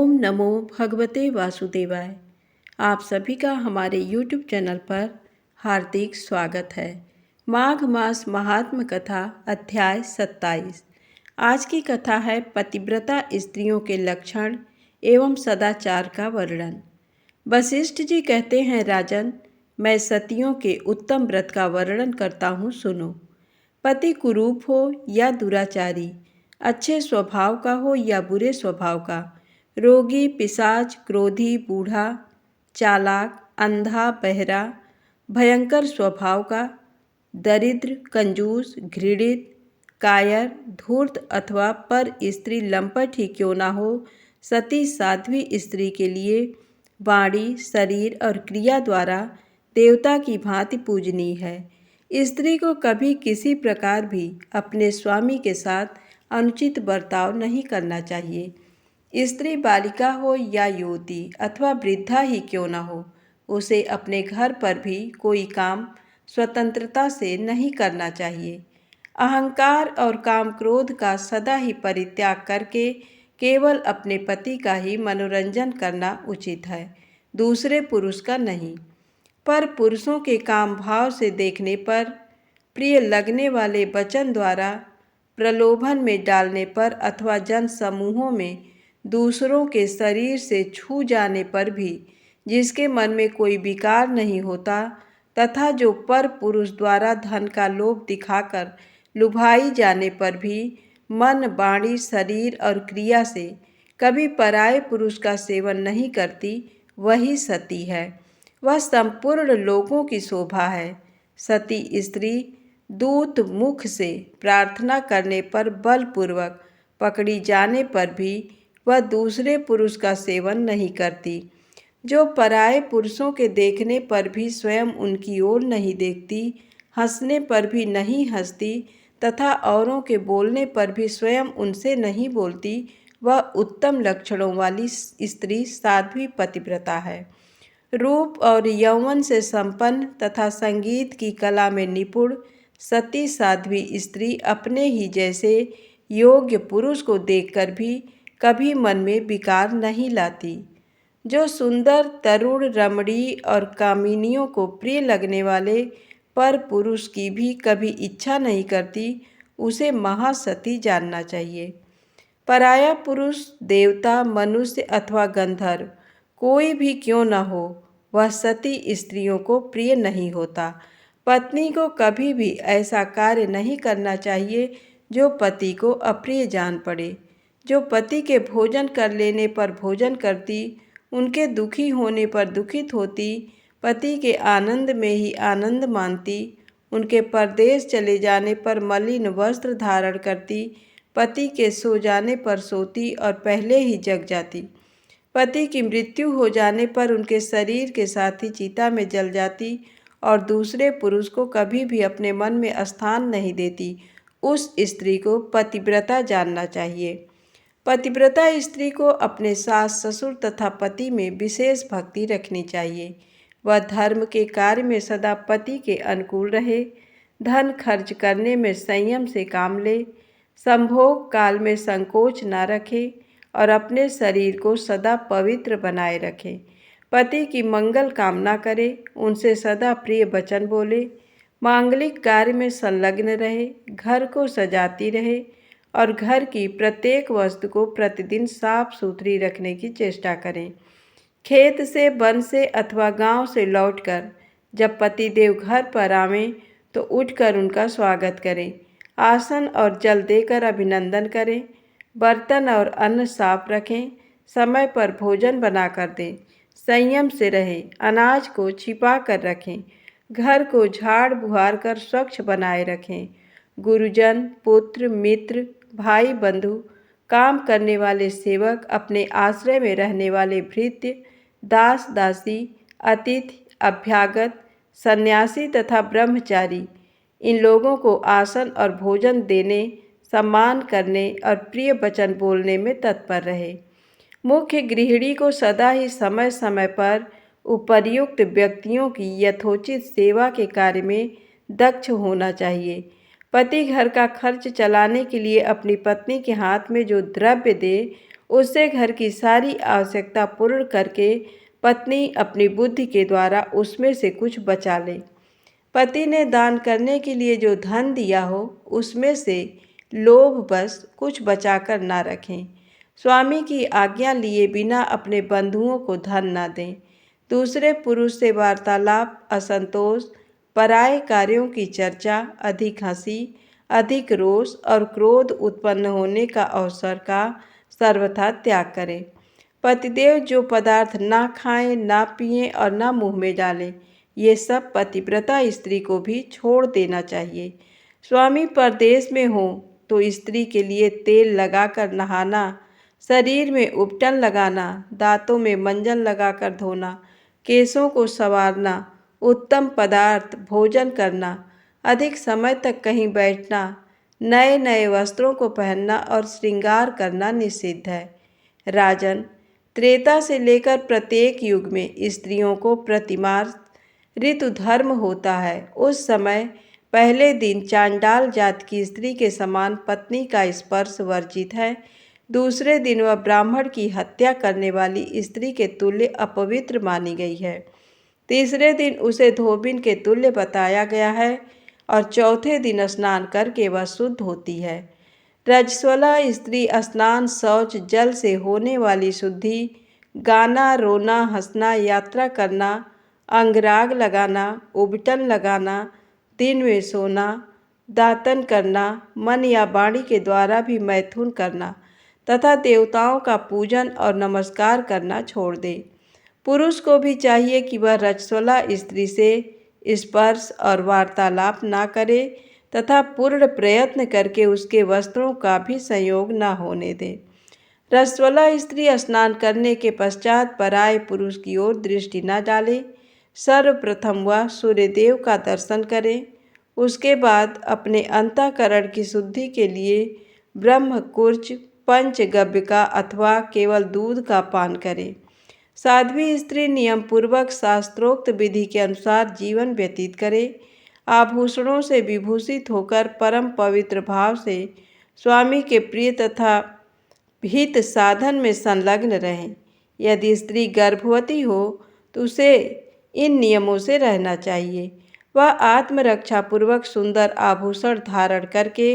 ओम नमो भगवते वासुदेवाय। आप सभी का हमारे YouTube चैनल पर हार्दिक स्वागत है। माघ मास महात्म कथा अध्याय 27। आज की कथा है पतिव्रता स्त्रियों के लक्षण एवं सदाचार का वर्णन। वशिष्ठ जी कहते हैं, राजन, मैं सतियों के उत्तम व्रत का वर्णन करता हूँ, सुनो। पति कुरूप हो या दुराचारी, अच्छे स्वभाव का हो या बुरे स्वभाव का, रोगी, पिशाच, क्रोधी, बूढ़ा, चालाक, अंधा, बहरा, भयंकर स्वभाव का, दरिद्र, कंजूस, घृणित, कायर, धूर्त अथवा पर स्त्री लंपट ही क्यों ना हो, सती साध्वी स्त्री के लिए वाणी, शरीर और क्रिया द्वारा देवता की भांति पूजनीय है। स्त्री को कभी किसी प्रकार भी अपने स्वामी के साथ अनुचित बर्ताव नहीं करना चाहिए। स्त्री बालिका हो या युवती अथवा वृद्धा ही क्यों न हो, उसे अपने घर पर भी कोई काम स्वतंत्रता से नहीं करना चाहिए। अहंकार और काम क्रोध का सदा ही परित्याग करके केवल अपने पति का ही मनोरंजन करना उचित है, दूसरे पुरुष का नहीं। पर पुरुषों के काम भाव से देखने पर, प्रिय लगने वाले वचन द्वारा प्रलोभन में डालने पर अथवा जन समूहों में दूसरों के शरीर से छू जाने पर भी जिसके मन में कोई विकार नहीं होता, तथा जो पर पुरुष द्वारा धन का लोभ दिखाकर लुभाई जाने पर भी मन, वाणी, शरीर और क्रिया से कभी पराये पुरुष का सेवन नहीं करती, वही सती है। वह संपूर्ण लोकों की शोभा है। सती स्त्री दूत मुख से प्रार्थना करने पर बलपूर्वक पकड़ी जाने पर भी वह दूसरे पुरुष का सेवन नहीं करती, जो पराये पुरुषों के देखने पर भी स्वयं उनकी ओर नहीं देखती, हंसने पर भी नहीं हंसती तथा औरों के बोलने पर भी स्वयं उनसे नहीं बोलती, वह उत्तम लक्षणों वाली स्त्री साध्वी पतिव्रता है। रूप और यौवन से संपन्न तथा संगीत की कला में निपुण सती साध्वी स्त्री अपने ही जैसे योग्य पुरुष को देखकर भी कभी मन में विकार नहीं लाती। जो सुंदर, तरुण, रमणीय और कामिनियों को प्रिय लगने वाले पर पुरुष की भी कभी इच्छा नहीं करती, उसे महासती जानना चाहिए। पराया पुरुष देवता, मनुष्य अथवा गंधर्व कोई भी क्यों न हो, वह सती स्त्रियों को प्रिय नहीं होता। पत्नी को कभी भी ऐसा कार्य नहीं करना चाहिए जो पति को अप्रिय जान पड़े। जो पति के भोजन कर लेने पर भोजन करती, उनके दुखी होने पर दुखित होती, पति के आनंद में ही आनंद मानती, उनके परदेश चले जाने पर मलिन वस्त्र धारण करती, पति के सो जाने पर सोती और पहले ही जग जाती, पति की मृत्यु हो जाने पर उनके शरीर के साथ ही चिता में जल जाती और दूसरे पुरुष को कभी भी अपने मन में स्थान नहीं देती, उस स्त्री को पतिव्रता जानना चाहिए। पतिव्रता स्त्री को अपने सास, ससुर तथा पति में विशेष भक्ति रखनी चाहिए। वह धर्म के कार्य में सदा पति के अनुकूल रहे, धन खर्च करने में संयम से काम ले, संभोग काल में संकोच न रखे और अपने शरीर को सदा पवित्र बनाए रखे। पति की मंगल कामना करे, उनसे सदा प्रिय वचन बोले, मांगलिक कार्य में संलग्न रहे, घर को सजाती रहे और घर की प्रत्येक वस्तु को प्रतिदिन साफ सुथरी रखने की चेष्टा करें। खेत से, वन से अथवा गांव से लौटकर जब पतिदेव घर पर आवें तो उठकर उनका स्वागत करें, आसन और जल देकर अभिनंदन करें, बर्तन और अन्न साफ रखें, समय पर भोजन बनाकर दें, संयम से रहें, अनाज को छिपा कर रखें, घर को झाड़ बुहार कर स्वच्छ बनाए रखें। गुरुजन, पुत्र, मित्र, भाई, बंधु, काम करने वाले सेवक, अपने आश्रय में रहने वाले भृत्य, दास दासी, अतिथि, अभ्यागत, सन्यासी तथा ब्रह्मचारी, इन लोगों को आसन और भोजन देने, सम्मान करने और प्रिय वचन बोलने में तत्पर रहे। मुख्य गृहिणी को सदा ही समय समय पर उपर्युक्त व्यक्तियों की यथोचित सेवा के कार्य में दक्ष होना चाहिए। पति घर का खर्च चलाने के लिए अपनी पत्नी के हाथ में जो द्रव्य दे, उससे घर की सारी आवश्यकता पूर्ण करके पत्नी अपनी बुद्धि के द्वारा उसमें से कुछ बचा ले। पति ने दान करने के लिए जो धन दिया हो उसमें से लोभवश कुछ बचाकर ना रखें। स्वामी की आज्ञा लिए बिना अपने बंधुओं को धन ना दें। दूसरे पुरुष से वार्तालाप, असंतोष, पराये कार्यों की चर्चा, अधिक हंसी, अधिक रोष और क्रोध उत्पन्न होने का अवसर का सर्वथा त्याग करें। पतिदेव जो पदार्थ ना खाएं, ना पिएं और ना मुंह में डालें, ये सब पतिव्रता स्त्री को भी छोड़ देना चाहिए। स्वामी परदेश में हो तो स्त्री के लिए तेल लगाकर नहाना, शरीर में उपटन लगाना, दांतों में मंजन लगाकर धोना, केशों को संवारना, उत्तम पदार्थ भोजन करना, अधिक समय तक कहीं बैठना, नए नए वस्त्रों को पहनना और श्रृंगार करना निषिद्ध है। राजन, त्रेता से लेकर प्रत्येक युग में स्त्रियों को प्रतिमास ऋतु धर्म होता है। उस समय पहले दिन चांडाल जात की स्त्री के समान पत्नी का स्पर्श वर्जित है। दूसरे दिन वह ब्राह्मण की हत्या करने वाली स्त्री के तुल्य अपवित्र मानी गई है। तीसरे दिन उसे धोबिन के तुल्य बताया गया है और चौथे दिन स्नान करके वह शुद्ध होती है। रजस्वला स्त्री स्नान, शौच, जल से होने वाली शुद्धि, गाना, रोना, हंसना, यात्रा करना, अंगराग लगाना, उबटन लगाना, दिन में सोना, दातन करना, मन या वाणी के द्वारा भी मैथुन करना तथा देवताओं का पूजन और नमस्कार करना छोड़ दे। पुरुष को भी चाहिए कि वह रजस्वला स्त्री से स्पर्श और वार्तालाप ना करे तथा पूर्ण प्रयत्न करके उसके वस्त्रों का भी संयोग न होने दे। रजस्वला स्त्री स्नान करने के पश्चात पराये पुरुष की ओर दृष्टि न डाले। सर्वप्रथम वह सूर्यदेव का दर्शन करे। उसके बाद अपने अंतःकरण की शुद्धि के लिए ब्रह्मकुर्च, पंचगव्य का अथवा केवल दूध का पान करे। साध्वी स्त्री नियम पूर्वक शास्त्रोक्त विधि के अनुसार जीवन व्यतीत करे। आभूषणों से विभूषित होकर परम पवित्र भाव से स्वामी के प्रिय तथा हित साधन में संलग्न रहें। यदि स्त्री गर्भवती हो तो उसे इन नियमों से रहना चाहिए। वह आत्मरक्षा पूर्वक सुंदर आभूषण धारण करके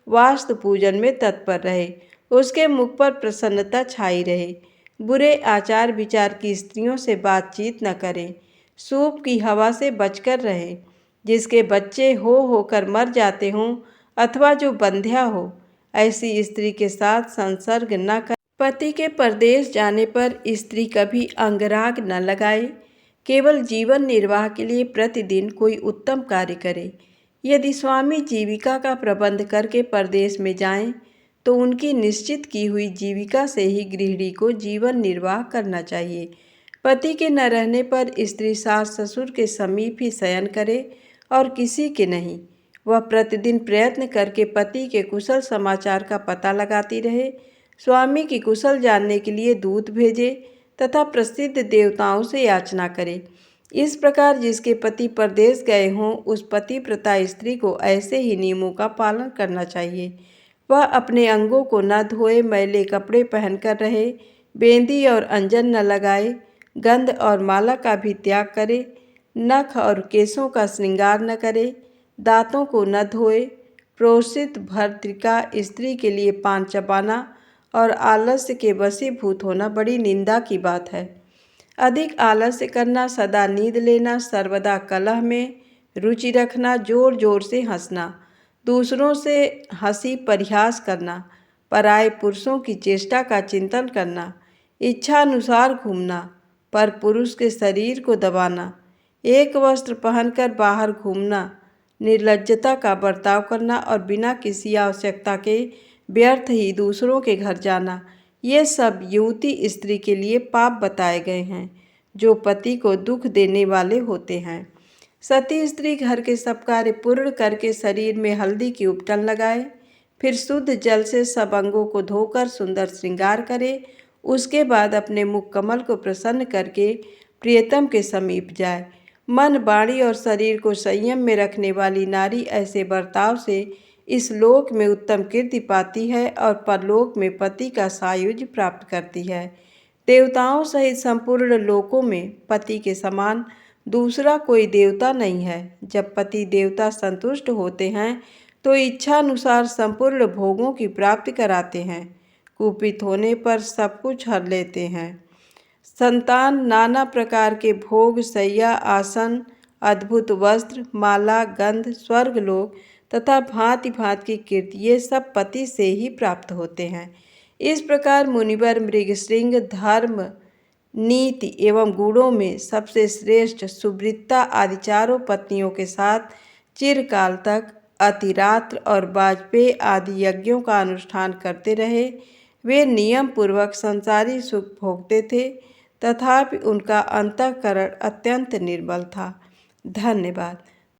वास्तु पूजन में तत्पर रहे। उसके मुख पर प्रसन्नता छाई रहे। बुरे आचार विचार की स्त्रियों से बातचीत न करें। सूप की हवा से बचकर रहे। जिसके बच्चे होकर मर जाते हों अथवा जो बंध्या हो, ऐसी स्त्री के साथ संसर्ग न कर। पति के परदेश जाने पर स्त्री कभी अंगराग न लगाए। केवल जीवन निर्वाह के लिए प्रतिदिन कोई उत्तम कार्य करे। यदि स्वामी जीविका का प्रबंध करके परदेश में जाएं, तो उनकी निश्चित की हुई जीविका से ही गृहिणी को जीवन निर्वाह करना चाहिए। पति के न रहने पर स्त्री सास ससुर के समीप ही शयन करे और किसी के नहीं। वह प्रतिदिन प्रयत्न करके पति के कुशल समाचार का पता लगाती रहे, स्वामी की कुशल जानने के लिए दूत भेजे तथा प्रसिद्ध देवताओं से याचना करे। इस प्रकार जिसके पति परदेश गए हों, उस पतिव्रता स्त्री को ऐसे ही नियमों का पालन करना चाहिए। वह अपने अंगों को न धोए, मैले कपड़े पहनकर रहे, बेंदी और अंजन न लगाए, गंध और माला का भी त्याग करे, नख और केशों का श्रृंगार न करे, दांतों को न धोए। प्रोषित भर्तृका स्त्री के लिए पान चबाना और आलस्य के वशीभूत होना बड़ी निंदा की बात है। अधिक आलस्य करना, सदा नींद लेना, सर्वदा कलह में रुचि रखना, जोर जोर से हंसना, दूसरों से हंसी परिहास करना, पराये पुरुषों की चेष्टा का चिंतन करना, इच्छानुसार घूमना, पर पुरुष के शरीर को दबाना, एक वस्त्र पहनकर बाहर घूमना, निर्लज्जता का बर्ताव करना और बिना किसी आवश्यकता के व्यर्थ ही दूसरों के घर जाना, ये सब युवती स्त्री के लिए पाप बताए गए हैं, जो पति को दुख देने वाले होते हैं। सती स्त्री घर के सब कार्य पूर्ण करके शरीर में हल्दी की उपटन लगाए, फिर शुद्ध जल से सब अंगों को धोकर सुंदर श्रृंगार करे। उसके बाद अपने मुख कमल को प्रसन्न करके प्रियतम के समीप जाए। मन, वाणी और शरीर को संयम में रखने वाली नारी ऐसे बर्ताव से इस लोक में उत्तम कीर्ति पाती है और परलोक में पति का सायुज्य प्राप्त करती है। देवताओं सहित संपूर्ण लोकों में पति के समान दूसरा कोई देवता नहीं है। जब पति देवता संतुष्ट होते हैं तो इच्छा अनुसार संपूर्ण भोगों की प्राप्ति कराते हैं। कुपित होने पर सब कुछ हर लेते हैं। संतान, नाना प्रकार के भोग, शैया, आसन, अद्भुत वस्त्र, माला, गंध, स्वर्गलोक तथा भांति भांति की कीर्ति ये सब पति से ही प्राप्त होते हैं। इस प्रकार मुनिवर मृगशृंग धर्म, नीति एवं गुणों में सबसे श्रेष्ठ सुवृत्ता आदि चारों पत्नियों के साथ चिरकाल तक अतिरात्र और वाजपेयी आदि यज्ञों का अनुष्ठान करते रहे। वे नियम पूर्वक संसारी सुख भोगते थे, तथापि उनका अंतःकरण अत्यंत निर्मल था। धन्यवाद।